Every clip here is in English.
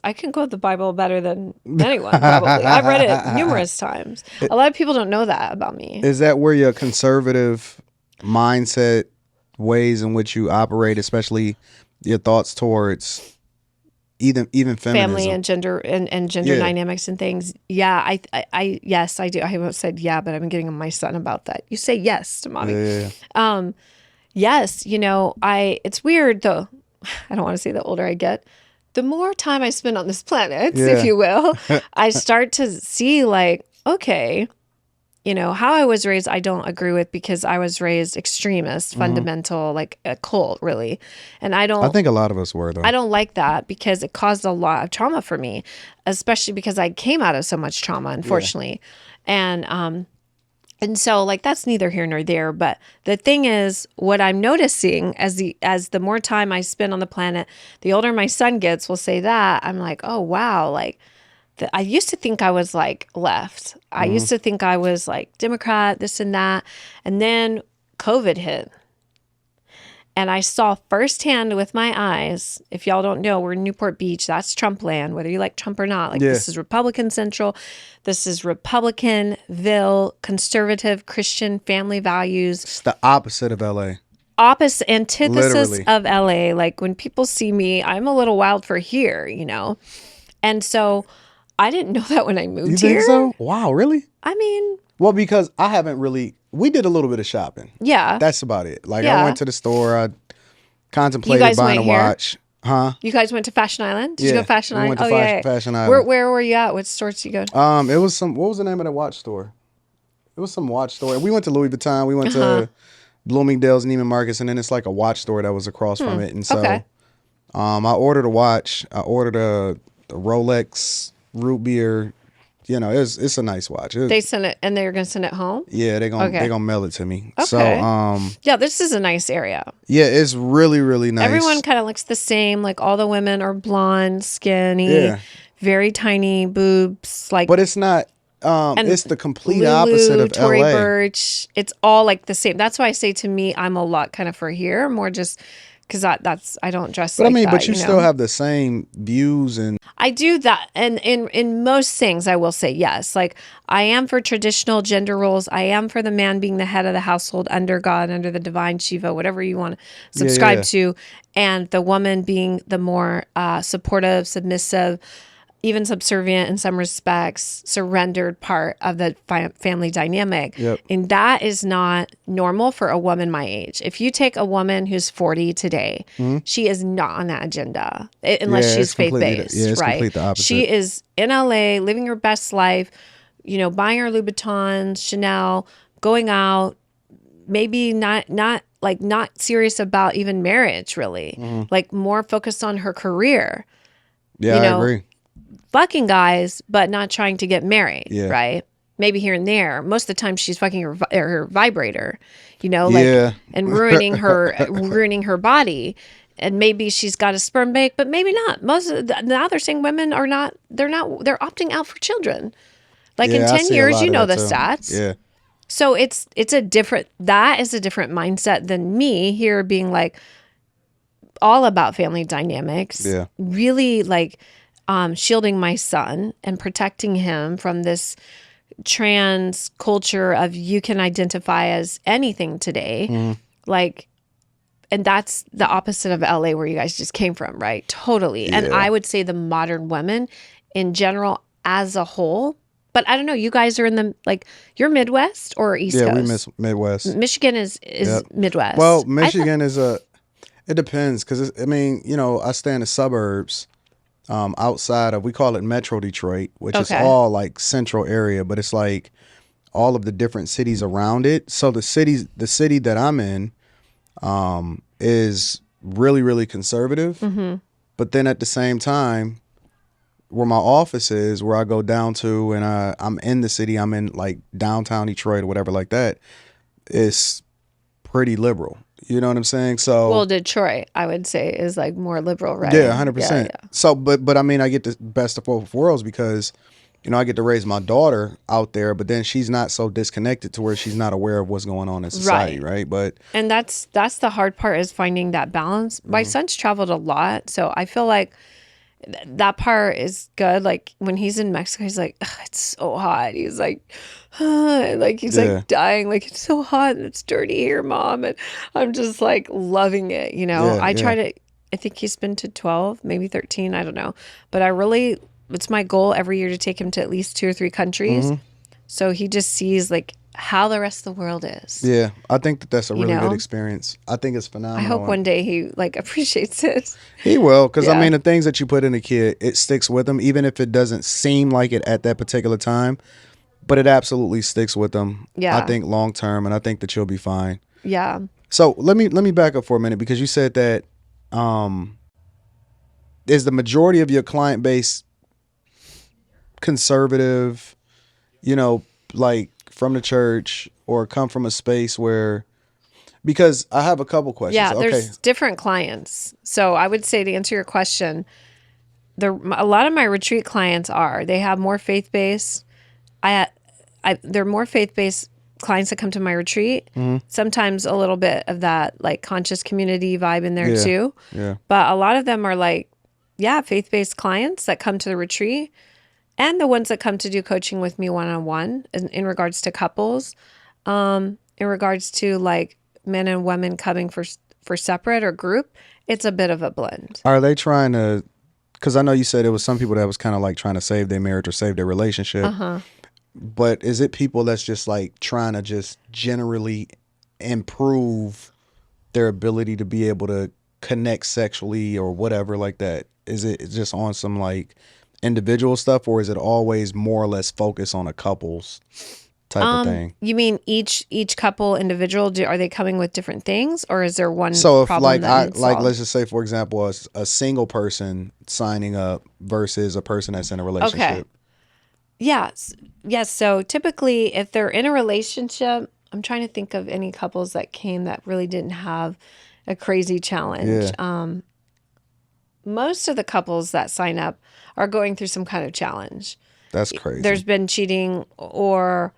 I can quote the Bible better than anyone, probably. I've read it numerous times. A lot of people don't know that about me. Is that where your conservative mindset, ways in which you operate, especially your thoughts towards even feminism, family and gender dynamics and things? Yeah, I yes, I do. I haven't said yeah, but I've been getting on my son about that. You say yes to mommy. Yeah. Yes, it's weird though. I don't want to say the older I get, the more time I spend on this planet, if you will, I start to see like, okay, how I was raised, I don't agree with because I was raised extremist, fundamental, like a cult, really. And I think a lot of us were, though. I don't like that because it caused a lot of trauma for me, especially because I came out of so much trauma, unfortunately. Yeah. And so like that's neither here nor there, but the thing is what I'm noticing as the more time I spend on the planet, the older my son gets, will say that I'm like, oh wow, like I used to think I was like left. I used to think I was like Democrat, this and that. And then COVID hit. And I saw firsthand with my eyes, if y'all don't know, we're in Newport Beach. That's Trump land, whether you like Trump or not. Like this is Republican Central. This is Republicanville, conservative, Christian, family values. It's the opposite of LA. Antithesis Literally. of LA. Like when people see me, I'm a little wild for here, And so I didn't know that when I moved here. You think so? Wow, really? I mean... Well, because I haven't really... We did a little bit of shopping. Yeah. That's about it. Like, I went to the store. I contemplated buying a watch. Huh? You guys went to Fashion Island? Did you go to Fashion Island? We went to Fashion Island. Where were you at? What stores did you go to? It was some... What was the name of the watch store? It was some watch store. We went to Louis Vuitton. We went to Bloomingdale's, Neiman Marcus, and then it's like a watch store that was across from it. And so I ordered a watch. I ordered a Rolex root beer. It's a nice watch. They sent it, and they're gonna send it home. Yeah, they're gonna mail it to me. Okay. So yeah, this is a nice area. Yeah, it's really, really nice. Everyone kind of looks the same. Like all the women are blonde, skinny, very tiny boobs. Like, but it's not. It's the complete Lulu, opposite of Tory LA. Burch. It's all like the same. That's why I say to me, I'm a lot kind of for here, more just because I don't dress. But like I mean, that, but you still have the same views and. I do that, and in most things, I will say yes. Like I am for traditional gender roles. I am for the man being the head of the household under God, under the divine Shiva, whatever you want to subscribe to, and the woman being the more supportive, submissive, even subservient in some respects, surrendered part of the family dynamic. Yep. And that is not normal for a woman my age. If you take a woman who's 40 today, she is not on that agenda unless she's faith-based, it's right? complete the opposite. She is in LA, living her best life, buying her Louboutins, Chanel, going out, maybe not serious about even marriage, really. Like more focused on her career. Yeah, I agree. Fucking guys, but not trying to get married, right? Maybe here and there. Most of the time, she's fucking her vibrator, and ruining her body. And maybe she's got a sperm bank, but maybe not. Now they're saying women are not. They're opting out for children. Like in 10 years, the stats. Yeah. So it's a different. That is a different mindset than me here being like all about family dynamics. Yeah. Really like. Shielding my son and protecting him from this trans culture of you can identify as anything today. Like, and that's the opposite of LA where you guys just came from, right? Totally. Yeah. And I would say the modern women in general as a whole, but I don't know, you guys are in the, like, you're Midwest or East Coast? Yeah, we miss Midwest. Michigan is Midwest. Well, Michigan it depends because, I stay in the suburbs. Outside of, we call it Metro Detroit, which is all like central area, but it's like all of the different cities around it. So the city that I'm in is really, really conservative. But then at the same time, where my office is, where I go down to, and I'm in the city, I'm in like downtown Detroit or whatever like that, it's pretty liberal. You know what I'm saying? So, well, Detroit, I would say, is like more liberal, right? Yeah, 100%. Yeah. So, but I mean, I get the best of both worlds because, I get to raise my daughter out there, but then she's not so disconnected to where she's not aware of what's going on in society, right? And that's the hard part is finding that balance. My son's traveled a lot, so I feel like that part is good. Like when he's in Mexico, he's like, "Ugh, it's so hot." He's like, like he's Yeah. like dying. Like it's so hot and it's dirty here, Mom. And I'm just like loving it. You know, Yeah, I yeah. try to. I think he's been to 12, maybe 13. I don't know, but it's my goal every year to take him to at least 2 or 3 countries, so he just sees like how the rest of the world is. Yeah, I think that that's a really good know? experience. I think it's I phenomenal. hope one day he like appreciates it. He will, because I Yeah. mean, the things that you put in a kid, it sticks with them, even if it doesn't seem like it at that particular time. But it absolutely sticks with them. Yeah. I think long term, and I think that you'll be fine. Yeah. So let me back up for a minute, because you said that is the majority of your client base conservative, you know, like from the church, or come from a space where, because I have a couple questions. Yeah, Okay. there's different clients. So I would say, to answer your question, a lot of my retreat clients they have more faith-based. They're more faith-based clients that come to my retreat. Sometimes a little bit of that like conscious community vibe in there Yeah. too. Yeah. But a lot of them are like, faith-based clients that come to the retreat, and the ones that come to do coaching with me one-on-one in regards to couples, in regards to like men and women coming for separate or group. It's a bit of a blend. Are they trying to, because I know you said it was some people that was kind of like trying to save their marriage or save their relationship. But is it people that's just like trying to just generally improve their ability to be able to connect sexually or whatever like that? Is it just on some like individual stuff, or is it always more or less focused on a couples type of thing? You mean each couple individual? Are they coming with different things, or is there one? So if problem let's just say, for example, a single person signing up versus a person that's in a relationship. Okay. Yes. So typically, if they're in a relationship, I'm trying to think of any couples that came that really didn't have a crazy challenge. Yeah. Most of the couples that sign up are going through some kind of challenge. That's crazy. There's been cheating, or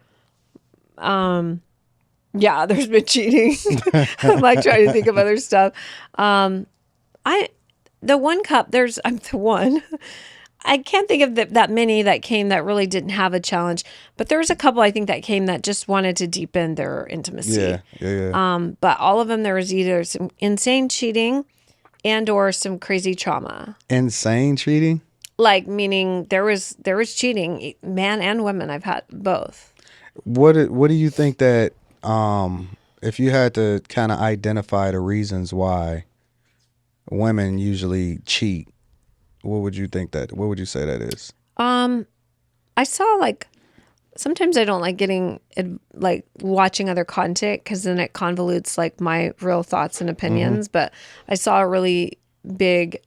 there's been cheating. I'm like trying to think of other stuff. I'm the one. I can't think of that many that came that really didn't have a challenge, but there was a couple I think that came that just wanted to deepen their intimacy. Yeah. But all of them, there was either some insane cheating and or some crazy trauma. Insane cheating? Like, meaning there was cheating, man and women. I've had both. What do you think that, if you had to kind of identify the reasons why women usually cheat, what would you say that is? I saw like, sometimes I don't like getting like watching other content, because then it convolutes like my real thoughts and opinions. But I saw a really big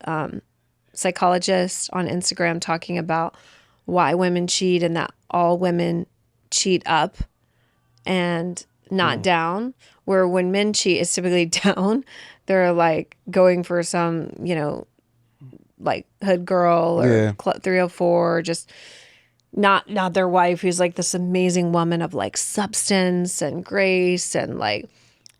psychologist on Instagram talking about why women cheat, and that all women cheat up and not down, where when men cheat, it's typically down. They're like going for some, like hood girl or Club 304, just not their wife, who's like this amazing woman of like substance and grace and like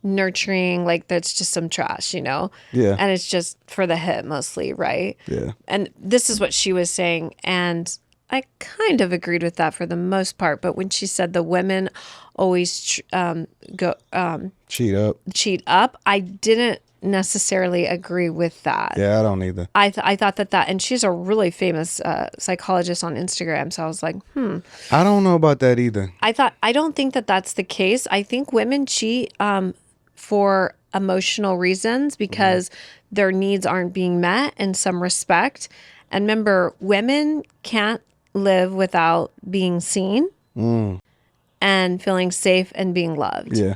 nurturing. Like, that's just some trash, Yeah. And it's just for the hit mostly, right? Yeah. And this is what she was saying, and I kind of agreed with that for the most part. But when she said the women always cheat up, I didn't necessarily agree with that. Yeah, I don't either. I thought that, and she's a really famous psychologist on Instagram. So I was like, I don't know about that either. I don't think that that's the case. I think women cheat for emotional reasons, because their needs aren't being met in some respect. And remember, women can't live without being seen and feeling safe and being loved. Yeah.